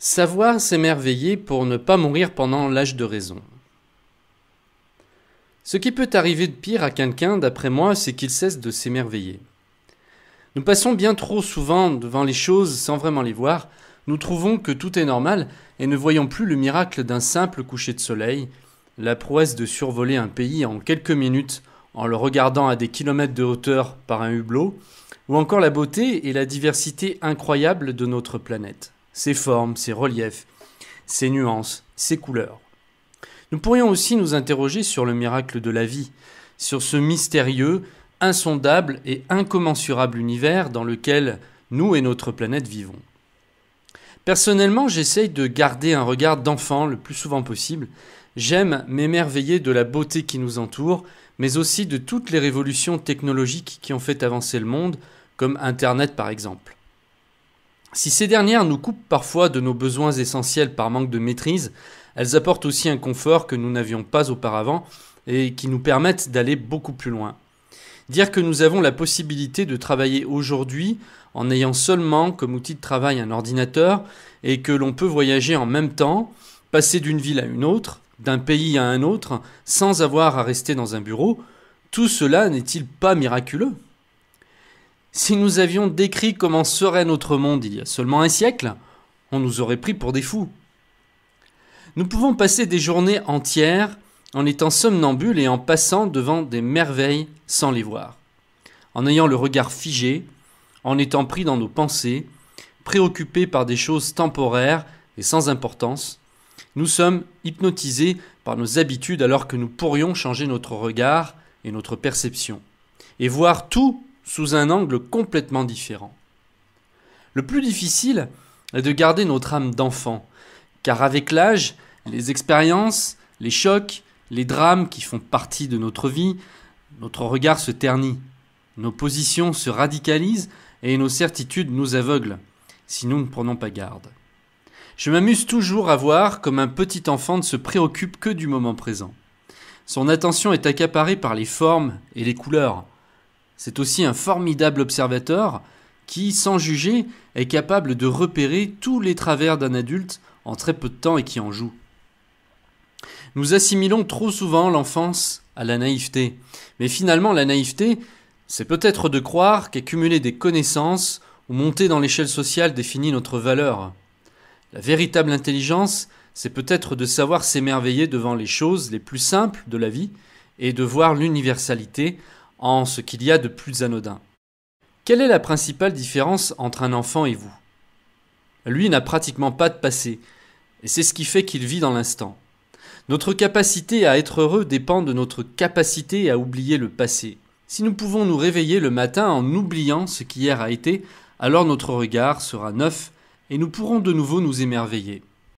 Savoir s'émerveiller pour ne pas mourir pendant l'âge de raison. Ce qui peut arriver de pire à quelqu'un, d'après moi, c'est qu'il cesse de s'émerveiller. Nous passons bien trop souvent devant les choses sans vraiment les voir, nous trouvons que tout est normal et ne voyons plus le miracle d'un simple coucher de soleil, la prouesse de survoler un pays en quelques minutes en le regardant à des kilomètres de hauteur par un hublot, ou encore la beauté et la diversité incroyable de notre planète, ses formes, ses reliefs, ses nuances, ses couleurs. Nous pourrions aussi nous interroger sur le miracle de la vie, sur ce mystérieux, insondable et incommensurable univers dans lequel nous et notre planète vivons. Personnellement, j'essaye de garder un regard d'enfant le plus souvent possible. J'aime m'émerveiller de la beauté qui nous entoure, mais aussi de toutes les révolutions technologiques qui ont fait avancer le monde, comme Internet par exemple. Si ces dernières nous coupent parfois de nos besoins essentiels par manque de maîtrise, elles apportent aussi un confort que nous n'avions pas auparavant et qui nous permettent d'aller beaucoup plus loin. Dire que nous avons la possibilité de travailler aujourd'hui en ayant seulement comme outil de travail un ordinateur et que l'on peut voyager en même temps, passer d'une ville à une autre, d'un pays à un autre, sans avoir à rester dans un bureau, tout cela n'est-il pas miraculeux ? Si nous avions décrit comment serait notre monde il y a seulement un siècle, on nous aurait pris pour des fous. Nous pouvons passer des journées entières en étant somnambules et en passant devant des merveilles sans les voir, en ayant le regard figé, en étant pris dans nos pensées, préoccupés par des choses temporaires et sans importance. Nous sommes hypnotisés par nos habitudes alors que nous pourrions changer notre regard et notre perception, et voir tout sous un angle complètement différent. Le plus difficile est de garder notre âme d'enfant, car avec l'âge, les expériences, les chocs, les drames qui font partie de notre vie, notre regard se ternit, nos positions se radicalisent et nos certitudes nous aveuglent, si nous ne prenons pas garde. Je m'amuse toujours à voir comme un petit enfant ne se préoccupe que du moment présent. Son attention est accaparée par les formes et les couleurs. C'est aussi un formidable observateur qui, sans juger, est capable de repérer tous les travers d'un adulte en très peu de temps et qui en joue. Nous assimilons trop souvent l'enfance à la naïveté. Mais finalement, la naïveté, c'est peut-être de croire qu'accumuler des connaissances ou monter dans l'échelle sociale définit notre valeur. La véritable intelligence, c'est peut-être de savoir s'émerveiller devant les choses les plus simples de la vie et de voir l'universalité en ce qu'il y a de plus anodin. Quelle est la principale différence entre un enfant et vous ? Lui n'a pratiquement pas de passé, et c'est ce qui fait qu'il vit dans l'instant. Notre capacité à être heureux dépend de notre capacité à oublier le passé. Si nous pouvons nous réveiller le matin en oubliant ce qu'hier a été, alors notre regard sera neuf et nous pourrons de nouveau nous émerveiller.